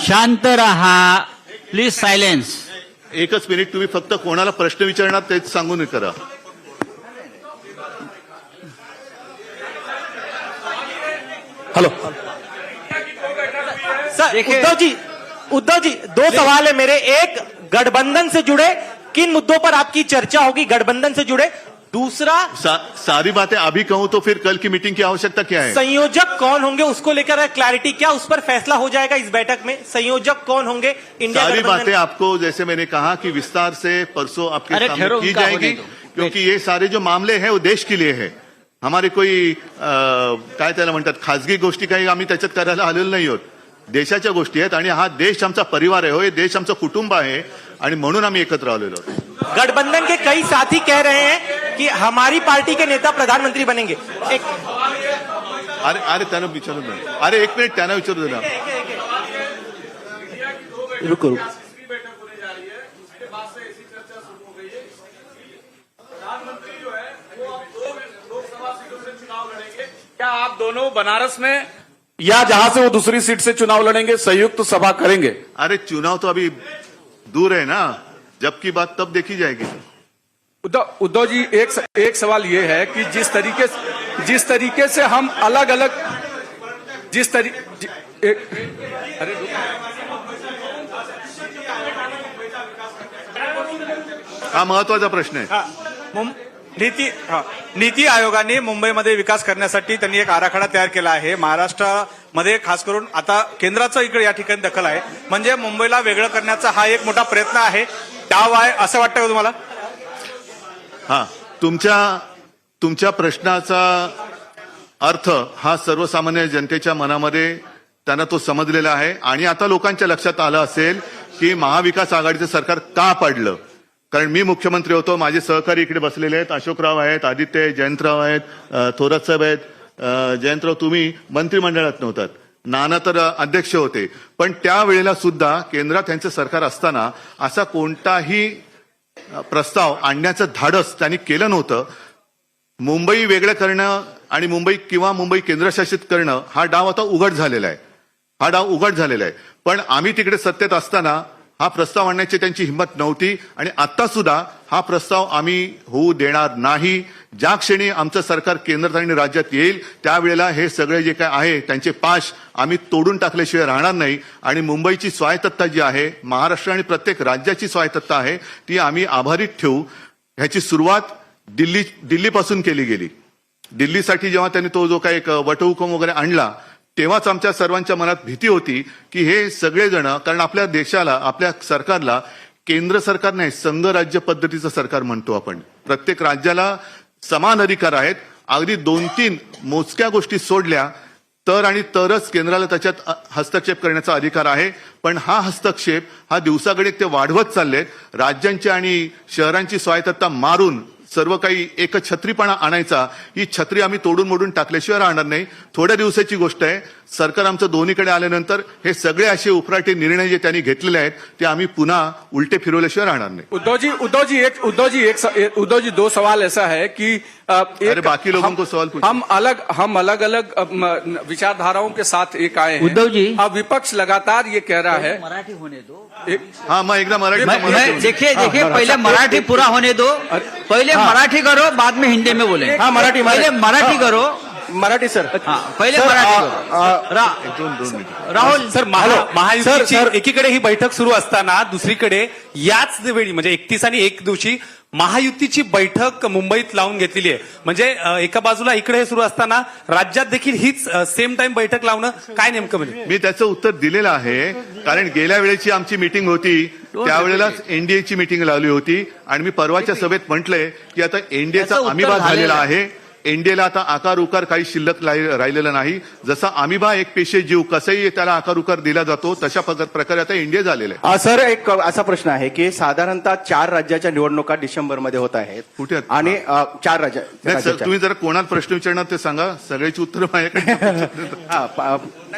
शांत रहा please. Silence. एकच मिनिट, तुम्ही फक्त कोणाला प्रश्न विचारणार तेच सांगून करा. हेलो सर, उद्धव जी 2 सवाल है मेरे. एक, गठबंधन से जुड़े किन मुद्दों पर आपकी चर्चा होगी गठबंधन से जुड़े? दूसरा, सारी बातें अभी कहूं तो फिर कल की मीटिंग की आवश्यकता क्या है? संयोजक कौन होंगे उसको लेकर क्लैरिटी, क्या उस पर फैसला हो जाएगा इस बैठक में? संयोजक कौन होंगे इंडिया सारी गठबंधन? बातें आपको जैसे मैंने कहा कि विस्तार से परसों आपके अरे सामने ठहरो, की उनका होने जाएगी, दो. क्योंकि ये सारे जो मामले हैं वो देश के लिए है. हमारे कोई काय त्याला म्हणतात खासगी गोष्टी काही आम्ही त्याच्यात करायला आलेलो नाही आहोत. देशाच्या गोष्टी आहेत आणि हा देश आमचा परिवार आहे, हो, हे देश आमचं कुटुंब आहे आणि म्हणून आम्ही एकत्र आलेलो आहोत. गठबंधन के कई साथी कह रहे हैं कि हमारी पार्टी के नेता प्रधानमंत्री बनेंगे. अरे त्यांना विचारू ना. अरे एक मिनिट, त्यांना विचारू दे ना. रुको. क्या आप दोनों बनारस में या जहां से वो दूसरी सीट से चुनाव लड़ेंगे संयुक्त सभा करेंगे? अरे चुनाव तो अभी दूर है ना, जब की बात तब देखी जाएगी. उद्धव जी, एक सवाल ये है कि जिस तरीके से हम अलग अलग अरे हा महत्वाचा प्रश्न आहे. नीती आयोगाने मुंबईमध्ये विकास करण्यासाठी त्यांनी एक आराखडा तयार केला आहे. महाराष्ट्रामध्ये खास करून आता केंद्राचं इकडे या ठिकाणी दखल आहे, म्हणजे मुंबईला वेगळं करण्याचा हा एक मोठा प्रयत्न आहे. त्यावाय असं वाटतं का तुम्हाला? हा, तुमच्या प्रश्नाचा अर्थ हा सर्वसामान्य जनतेच्या मनामध्ये त्यांना तो समजलेला आहे आणि आता लोकांच्या लक्षात आलं असेल की महाविकास आघाडीचं सरकार का पडलं. कारण मी मुख्यमंत्री होतो, माझे सहकारी इकडे बसलेले आहेत, अशोकराव आहेत, आदित्य जयंतराव आहेत, थोरात साहेब आहेत. जयंतराव, तुम्ही मंत्रिमंडळात नव्हतात, नाना तर अध्यक्ष होते, पण त्यावेळेला सुद्धा केंद्रात त्यांचं सरकार असताना असा कोणताही प्रस्ताव आणण्याचं धाडस त्यांनी केलं नव्हतं. मुंबई वेगळं करणं आणि मुंबई केंद्रशासित करणं हा डाव आता उघड झालेला आहे. पण आम्ही तिकडे सत्तेत असताना हा प्रस्ताव आणण्याची त्यांची हिंमत नव्हती आणि आता सुद्धा हा प्रस्ताव आम्ही होऊ देणार नाही. ज्या क्षणी आमचं सरकार केंद्रात आणि राज्यात येईल त्यावेळेला हे सगळे जे काय आहे त्यांचे पाश आम्ही तोडून टाकल्याशिवाय राहणार नाही. आणि मुंबईची स्वायत्तता जी आहे, महाराष्ट्र आणि प्रत्येक राज्याची स्वायत्तता आहे, ती आम्ही आभारीत ठेवू. ह्याची सुरुवात दिल्लीपासून केली गेली. दिल्लीसाठी जेव्हा त्यांनी तो जो काही एक वटहुकूम वगैरे आणला तेव्हाच आमच्या सर्वांच्या मनात भीती होती की हे सगळेजण, कारण आपल्या देशाला, आपल्या सरकारला केंद्र सरकार नाही, संघ राज्य पद्धतीचं सरकार म्हणतो आपण. प्रत्येक राज्याला समान अधिकार आहेत. अगदी 2-3 मोजक्या गोष्टी सोडल्या तरच केंद्राला त्याच्यात हस्तक्षेप करण्याचा अधिकार आहे. पण हा हस्तक्षेप हा दिवसागणिक ते वाढवत चाललेत. राज्यांची आणि शहरांची स्वायत्तता मारून सर्व काही एकछत्रीपणा आणायचा, ही छत्री आम्ही तोडून मोडून टाकल्याशिवाय राहणार नाही. थोड्या दिवसाची गोष्ट आहे. सरकार आमचं दोन्हीकडे आल्यानंतर हे सगळे असे उफराटे निर्णय जे त्यांनी घेतलेले आहेत ते आम्ही पुन्हा उलटे फिरवल्याशिवाय राहणार नाही. उद्धव जी 2 सवाल ऐसा है कि अरे बाकी लोगों को सवाल पूछो. हम अलग अलग विचारधाराओं के साथ एक आए हैं. उद्धव जी, अब विपक्ष लगातार ये कह रहा है. मराठी होने दो. हाँ, मैं एकदम मराठी. देखिए पहले मराठी पूरा होने दो. पहले मराठी करो, बाद में हिंदी में बोले. हाँ, पहले मराठी करो. मराठी सर. हाँ, पहिले मराठी करो. 2 मिनिट. राहुल सर, महायुतीची एकीकडे ही बैठक सुरू असताना दुसरीकडे याच वेळी म्हणजे 31 आणि 1 दिवशी महायुतीची बैठक मुंबईत लावून घेतलेली आहे. म्हणजे एका बाजूला इकडे हे सुरू असताना राज्यात देखील हीच सेम टाइम बैठक लावणं काय नेमकं म्हणजे? मी त्याचं उत्तर दिलेलं आहे. कारण गेल्या वेळेची आमची मीटिंग होती त्यावेळेलाच एनडीएची मीटिंग लावली होती आणि मी परवाच्या सभेत म्हटलंय की आता एनडीएचा अमिबा झालेला आहे. एनडीएला आता आकार उकार काही शिल्लक राहिलेला नाही. जसा अमिबा एक पेशी जीव कसंही त्याला आकार उकार दिला जातो तशा प्रकारे आता एनडीए झालेला आहे. सर, एक असा प्रश्न आहे की साधारणतः 4 राज्याच्या निवडणुका डिसेंबरमध्ये होत आहेत. कुठे? आणि 4 राज्य. तुम्ही जरा कोणाला प्रश्न विचारणार ते सांगा, सगळ्याची उत्तर माझ्याकडे.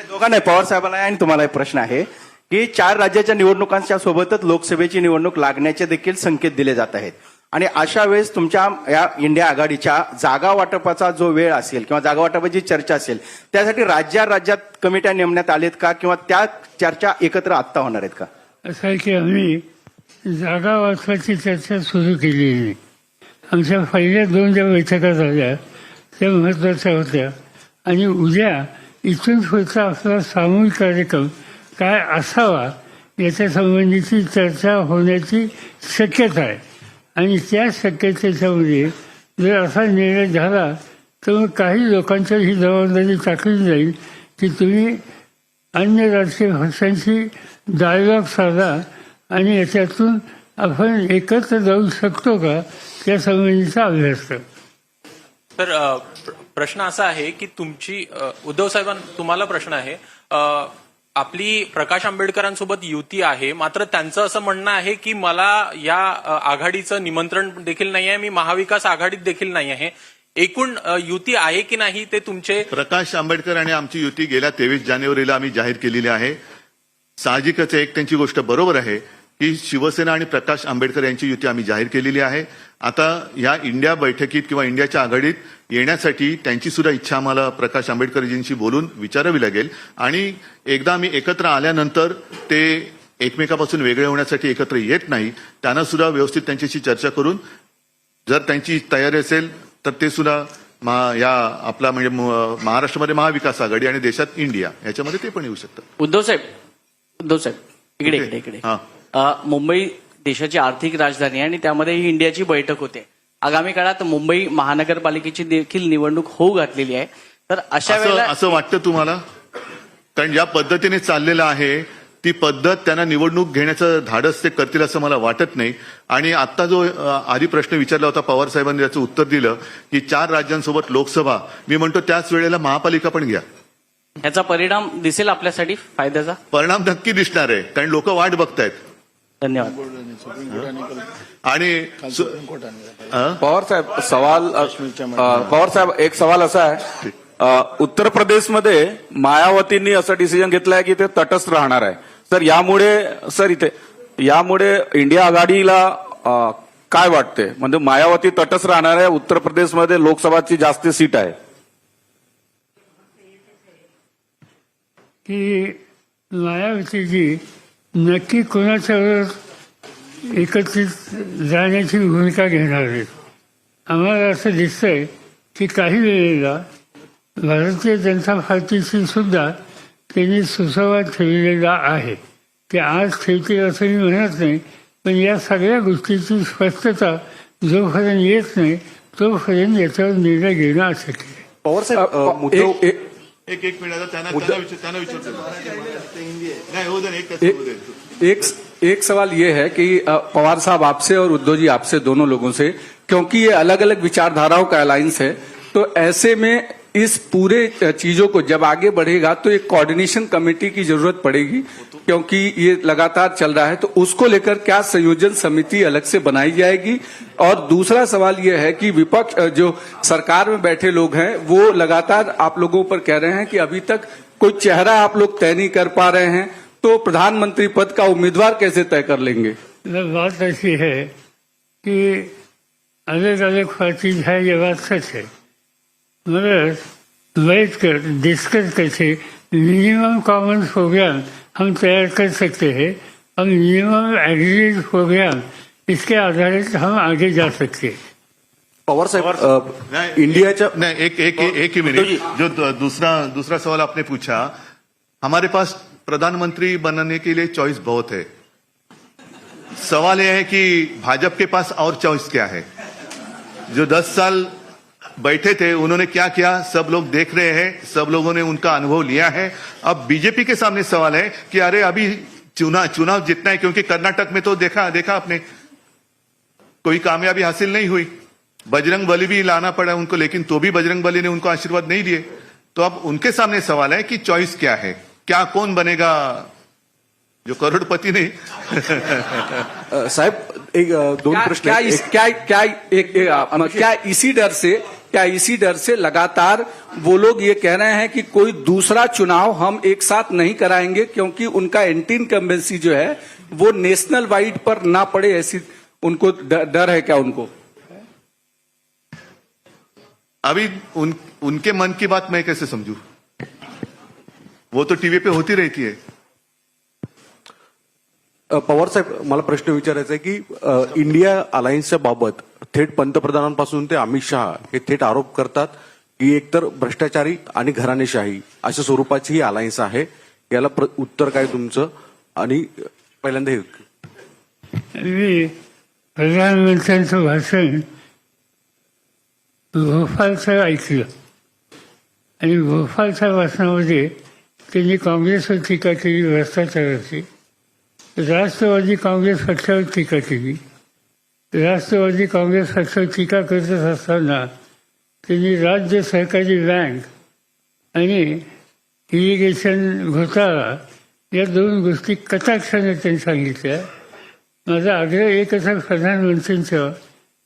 दोघांना नाही, पवार साहेबांना आणि तुम्हाला एक प्रश्न आहे की 4 राज्याच्या निवडणुकांच्या सोबतच लोकसभेची निवडणूक लागण्याचे देखील संकेत दिले जात आहेत. आणि अशा वेळेस तुमच्या या इंडिया आघाडीच्या जागा वाटपाचा जो वेळ असेल किंवा जागा वाटपाची चर्चा असेल त्यासाठी राज्यात कमिट्या नेमण्यात आलेत का किंवा त्या चर्चा एकत्र आत्ता होणार आहेत का? असं आहे की आम्ही जागा वाचवायची चर्चा सुरू केलेली नाही. आमच्या पहिल्या 2 ज्या बैठका झाल्या त्या महत्त्वाच्या होत्या आणि उद्या इथून पुढचा आपला सामूहिक कार्यक्रम काय असावा याच्या संबंधीची चर्चा होण्याची शक्यता आहे आणि त्या शक्यतेच्यामध्ये जर असा निर्णय झाला तर मग काही लोकांच्या ही जबाबदारी टाकली जाईल की तुम्ही अन्य राजकीय पक्षांशी डायलॉग साधा आणि याच्यातून आपण एकत्र जाऊ शकतो का या संबंधीचा अभ्यास करा. तर प्रश्न असा आहे की तुमची उद्धव साहेबांना तुम्हाला प्रश्न आहे. आपली प्रकाश आंबेडकरांसोबत युती आहे मात्र त्यांचं असं म्हणणं आहे की मला या आघाडीचं निमंत्रण देखील नाही आहे, मी महाविकास आघाडीत देखील नाही आहे. एकूण युती आहे की नाही ते तुमचे प्रकाश आंबेडकर आणि आमची युती गेल्या 23 जानेवारीला आम्ही जाहीर केलेली आहे. साहजिकच एक त्यांची गोष्ट बरोबर आहे की शिवसेना आणि प्रकाश आंबेडकर यांची युती आम्ही जाहीर केलेली आहे. आता या इंडिया बैठकीत किंवा इंडियाच्या आघाडीत येण्यासाठी त्यांची सुद्धा इच्छा आम्हाला प्रकाश आंबेडकरजींशी बोलून विचारावी लागेल आणि एकदा आम्ही एकत्र आल्यानंतर ते एकमेकापासून वेगळे होण्यासाठी एकत्र येत नाही. त्यांना सुद्धा व्यवस्थित त्यांच्याशी चर्चा करून जर त्यांची तयारी असेल तर ते सुद्धा या आपला म्हणजे महाराष्ट्रामध्ये महाविकास आघाडी आणि देशात इंडिया याच्यामध्ये ते पण येऊ शकतात. उद्धव साहेब इकडे हा. मुंबई देशाची आर्थिक राजधानी आहे आणि त्यामध्ये ही इंडियाची बैठक होते. आगामी काळात मुंबई महानगरपालिकेची देखील निवडणूक होऊ घातलेली आहे. तर अशा वेळेला असं वाटतं तुम्हाला? कारण ज्या पद्धतीने चाललेलं आहे ती पद्धत त्यांना निवडणूक घेण्याचं धाडस ते करतील असं मला वाटत नाही. आणि आता जो आधी प्रश्न विचारला होता पवार साहेबांनी याचं उत्तर दिलं की 4 राज्यांसोबत लोकसभा, मी म्हणतो त्याच वेळेला महापालिका पण घ्या. याचा परिणाम दिसेल आपल्यासाठी फायद्याचा? परिणाम नक्की दिसणार आहे कारण लोक वाट बघतायत. धन्यवाद. आणि पवार साहेब एक सवाल असा आहे, उत्तर प्रदेशमध्ये मायावतींनी असं डिसिजन घेतलंय की ते तटस्थ राहणार आहे. सर यामुळे इंडिया आघाडीला काय वाटते? म्हणजे मायावती तटस्थ राहणार आहे, उत्तर प्रदेशमध्ये लोकसभाची जास्त सीट आहे. की मायावतीजी नक्की कोणाच्या एकत्रित जाण्याची भूमिका घेणार आहेत. आम्हाला असं दिसतंय की काही वेळेला भारतीय जनता पार्टीशी सुद्धा त्यांनी सुसंवाद ठेवलेला आहे की आज ठेवतील असं मी म्हणत नाही, पण या सगळ्या गोष्टीची स्पष्टता जोपर्यंत येत नाही तोपर्यंत याच्यावर निर्णय घेणं अशक्य आहे. पवार साहेब एक मिनिट त्यांना विचारतो. नाही होऊ दे. एक सवाल ये है कि पवार साहब आपसे और उद्धव जी आपसे दोनों लोगों से, क्योंकि ये अलग अलग विचारधाराओं का अलायंस है, तो ऐसे में इस पूरे चीजों को जब आगे बढ़ेगा तो एक कोऑर्डिनेशन कमेटी की जरूरत पड़ेगी, क्योंकि ये लगातार चल रहा है. तो उसको लेकर क्या संयोजन समिति अलग से बनाई जाएगी? और दूसरा सवाल ये है कि विपक्ष जो सरकार में बैठे लोग हैं वो लगातार आप लोगों पर कह रहे हैं कि अभी तक कोई चेहरा आप लोग तय नहीं कर पा रहे हैं, तो प्रधानमंत्री पद का उम्मीदवार कैसे तय कर लेंगे? बात ऐसी है कि अलग अलग पार्टी है, ये बात सच है, मगर बैठ कर डिस्कस करके मिनिमम कॉमन प्रोग्राम हम तैयार कर सकते हैं और मिनिमम एग्रीगेट प्रोग्राम इसके आधारित हम आगे जा सकते हैं. पवार साहेब इंडियाच्या नहीं एक ही मिनट. जो दूसरा सवाल आपने पूछा, हमारे पास प्रधानमंत्री बनने के लिए चॉइस बहुत है. सवाल यह है कि भाजपा के पास और चॉइस क्या है? जो 10 साल बैठे थे उन्होंने क्या किया सब लोग देख रहे हैं, सब लोगों ने उनका अनुभव लिया है. अब बीजेपी के सामने सवाल है कि अरे अभी चुनाव जीतना है, क्योंकि कर्नाटक में तो देखा आपने कोई कामयाबी हासिल नहीं हुई. बजरंग बली भी लाना पड़ा उनको, लेकिन तो भी बजरंग बली ने उनको आशीर्वाद नहीं दिए. तो अब उनके सामने सवाल है कि चॉइस क्या है, क्या कौन बनेगा जो करोड़पति नहीं. साहेब एक 2 प्रश्न. क्या इसी डर से लगातार वो लोग ये कह रहे हैं कि कोई दूसरा चुनाव हम एक साथ नहीं कराएंगे, क्योंकि उनका एंटी इनकम्बेंसी जो है वो नेशनल वाइड पर ना पड़े, ऐसी उनको डर है क्या उनको? अभी उनके मन की बात मैं कैसे समझू? वो तो टीव्ही पे होती रहती है. पवार साहेब, मला प्रश्न विचारायचा आहे की इंडिया अलायन्सच्या बाबत थेट पंतप्रधानांपासून ते अमित शहा हे थेट आरोप करतात की एकतर भ्रष्टाचारी आणि घराणेशाही अशा स्वरूपाची ही अलायन्स आहे. याला उत्तर काय तुमचं? आणि पहिल्यांदा हे मी प्रधानमंत्र्यांचं भाषण भोपाळचं ऐकलं आणि भोपाळच्या भाषणामध्ये त्यांनी काँग्रेसवर टीका केली, भ्रष्टाचाराची. राष्ट्रवादी काँग्रेस पक्षावर टीका केली. राष्ट्रवादी काँग्रेस पक्षावर टीका करत असताना त्यांनी राज्य सहकारी बँक आणि इरिगेशन घोटाळा या दोन गोष्टी कटाक्षाने त्यांनी सांगितल्या. माझा आग्रह एकच आहे प्रधानमंत्र्यांचा,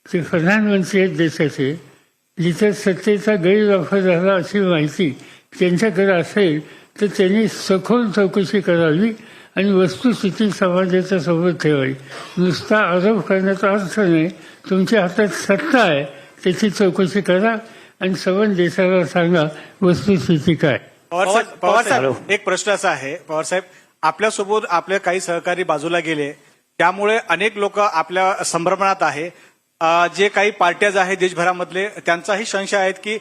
ते प्रधानमंत्री आहेत देशाचे, जिथे सत्तेचा गैरवापर झाला अशी माहिती त्यांच्याकडे असेल तर त्यांनी सखोल चौकशी करावी आणि वस्तुस्थिती समाजाच्या सोबत ठेवावी. नुसता आरोप करण्याचा अर्थ नाही. तुमच्या हातात सत्ता आहे, त्याची चौकशी करा आणि सबंध देशाला सांगा वस्तुस्थिती काय. पवार साहेब, एक प्रश्न असा आहे. पवार साहेब, आपल्यासोबत आपले काही सहकारी बाजूला गेले, त्यामुळे अनेक लोक आपल्या संभ्रमणात आहे. जे काही पार्ट्याज आहेत देशभरामधले, त्यांचाही संशय आहेत की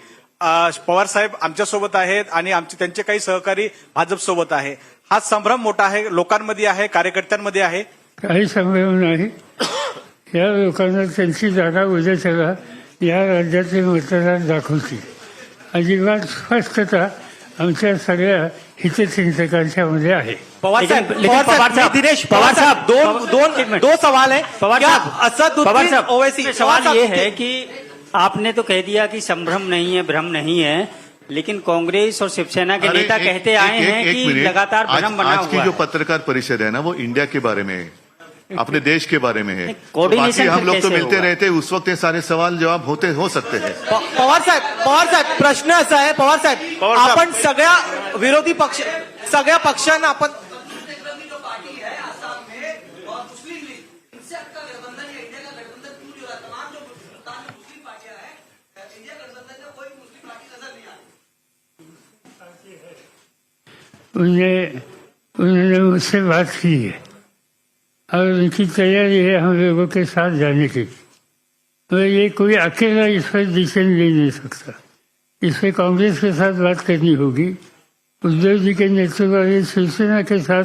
पवार साहेब आमच्यासोबत आहेत आणि त्यांचे काही सहकारी भाजप सोबत आहे. हा संभ्रम मोठा आहे, लोकांमध्ये आहे, कार्यकर्त्यांमध्ये आहे. काही संभ्रम नाही. या लोकांना त्यांची जागा उद्याच्याला या राज्याचे मतदार दाखवतील. अजिबात स्पष्टता आमच्या सगळ्या हितचिंतकांच्या मध्ये आहे. पवार साहब, दिनेश पवार साहब, दो सवाल है. पवार क्या साहब, असदुद्दीन ओवैसी, सवाल ये है कि आपने तो कह दिया कि संभ्रम नहीं है, भ्रम नहीं है, लेकिन कांग्रेस और शिवसेना के नेता कहते आए हैं कि लगातार भ्रम बना आज की हुआ जो है. पत्रकार परिषद है ना, वो इंडिया के बारे में है, अपने देश के बारे में है. तो कोऑर्डिनेशन बाकी हम लोग तो कैसे मिलते होगा? रहते, उस वक्त ये सारे सवाल जवाब हो सकते हैं. पवार साहेब प्रश्न असा आहे. पवार साहेब, आपण सगळ्या विरोधी पक्ष, सगळ्या पक्षांना आपण उन्होंने मुझसे बात की है और उनकी तैयारी है हम लोगों के साथ जाने की. तो ये कोई अकेला इस पर डिसीजन ले नहीं सकता. इसमें कांग्रेस के साथ बात करनी होगी, उद्धव जी के नेतृत्व वाली शिवसेना के साथ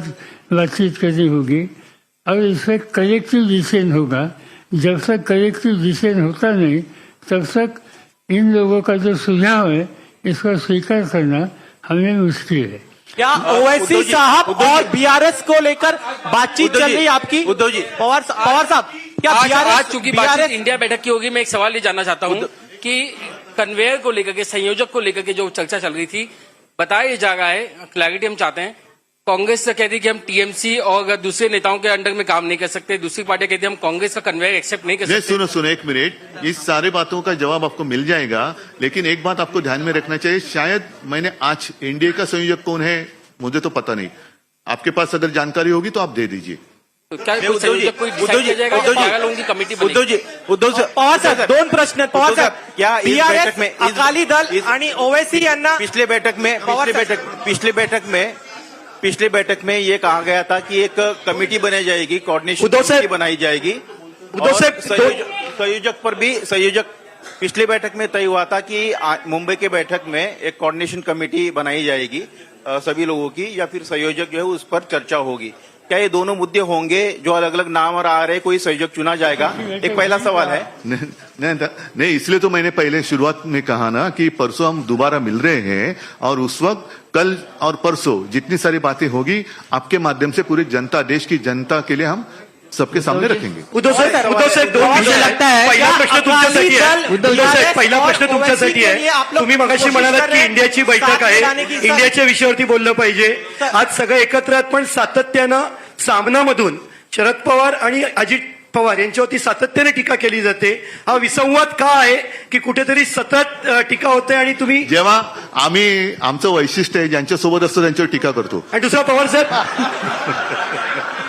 बातचीत करनी होगी और इसमें कलेक्टिव डिसीजन होगा. जब तक कलेक्टिव डिसीजन होता नहीं तब तक इन लोगों का जो सुझाव है इसको स्वीकार करना हमें मुश्किल है. क्या ओवैसी साहब और बीआरएस को लेकर बातचीत चल रही है आपकी? उद्धव जी, पवार साहब, क्या आज चूंकि बातचीत इंडिया बैठक की होगी, मैं एक सवाल ये जानना चाहता हूँ कि कन्वेयर को लेकर के, संयोजक को लेकर के जो चर्चा चल रही थी, बताया ये जा रहा है, क्लैरिटी हम चाहते हैं. कांग्रेस से कहती कि हम टीएमसी और दूसरे नेताओं के अंडर में काम नहीं कर सकते, दूसरी पार्टी कहती हम कांग्रेस का कन्वेयर एक्सेप्ट नहीं कर सकते. सुनो एक मिनट, इस सारे बातों का जवाब आपको मिल जाएगा, लेकिन एक बात आपको ध्यान में रखना चाहिए. शायद मैंने आज एनडीए का संयोजक कौन है मुझे तो पता नहीं, आपके पास अगर जानकारी होगी तो आप दे दीजिए. क्या कोई संयोजक कोई डिसाइड किया जाएगा कि पागल लोगों की कमेटी बनेगी? पवार साहेब, दोन प्रश्न. पवार साहेब, क्या इस बीआरएस बैठक में अकाली दल आणि ओवैसी यांना पिछले बैठक में ये कहा गया था कि एक कमेटी बनाई जाएगी, कोऑर्डिनेशन कमेटी बनाई जाएगी. संयोजक पर भी पिछली बैठक में तय हुआ था कि मुंबई के बैठक में एक कोऑर्डिनेशन कमेटी बनाई जाएगी सभी लोगों की, या फिर संयोजक जो है उस पर चर्चा होगी. क्या ये दोनों मुद्दे होंगे जो अलग अलग नाम और आ रहे, कोई संयोजक चुना जाएगा? एक पहला सवाल है. नहीं, इसलिए तो मैंने पहले शुरुआत में कहा ना कि परसों हम दोबारा मिल रहे हैं और उस वक्त कल और परसों जितनी सारी बातें होगी आपके माध्यम से पूरी जनता, देश की जनता के लिए हम सबके सामने रखेंगे. उद्धव साहेब, मुझे लगता है पहिला प्रश्न तुमच्यासाठी आहे. उद्धव साहेब, पहिला प्रश्न तुमच्यासाठी आहे. तुम्ही मगाशी म्हणालात की इंडियाची बैठक आहे, इंडियाच्या विषयावरती बोललं पाहिजे. आज सगळं एकत्र आहेत, पण सातत्यानं सामनामधून शरद पवार आणि अजित पवार यांच्यावरती सातत्याने टीका केली जाते. हा विसंवाद का आहे की कुठेतरी सतत टीका होते आणि तुम्ही जेव्हा आम्ही आमचं वैशिष्ट्य आहे ज्यांच्यासोबत असतो त्यांच्यावर टीका करतो. आणि दुसरा पवार साहेब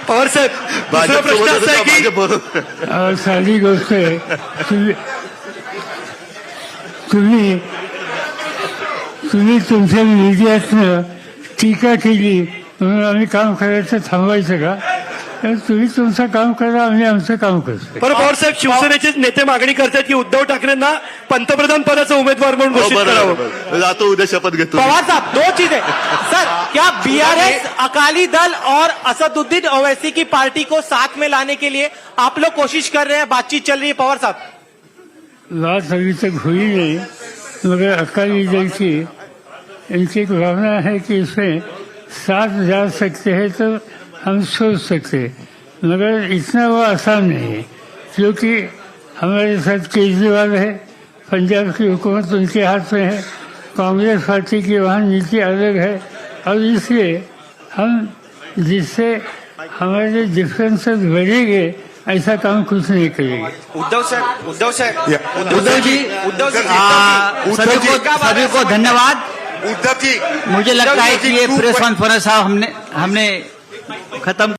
पवार साहेब दुसरा प्रश्न असा आहे की बरोबर साधी गोष्ट आहे तुम्ही तुमच्या मीडियातनं टीका केली म्हणून आम्ही काम करायचं थांबवायचं का तर तुम्ही तुमचं काम करा आम्ही आमचं काम करतो बरं पवार साहेब शिवसेनेचे नेते मागणी करतात की उद्धव ठाकरेंना पंतप्रधान पदाचा उमेदवार म्हणून घोषित करावं जातो उद्या शपथ घेतो पवार साहब दो चीजें सर क्या बीआरएस अकाली दल और असदुद्दीन ओवैसी की पार्टी को साथ में लाने के लिए आप लोग कोशिश कर रहे हैं बातचीत चल रही है पवार साहब बात अभी तक हुई नहीं मगर अकाली दल की इनकी एक भावना है कि इसमें साथ जा सकते हैं तो हम सोच सकते हैं मगर इतना वो आसान नहीं है क्योंकि हमारे साथ केजरीवाल है पंजाब की हुकूमत उनके हाथ में है कांग्रेस पार्टी की वहाँ नीति अलग है और इसलिए हम जिससे हमारे डिफरेंसेस बढ़ेंगे ऐसा काम कुछ नहीं करेंगे उद्धव साहब सभी को धन्यवाद। उद्धव जी मुझे लगता है कि ये प्रेस कॉन्फ्रेंस हमने खत्म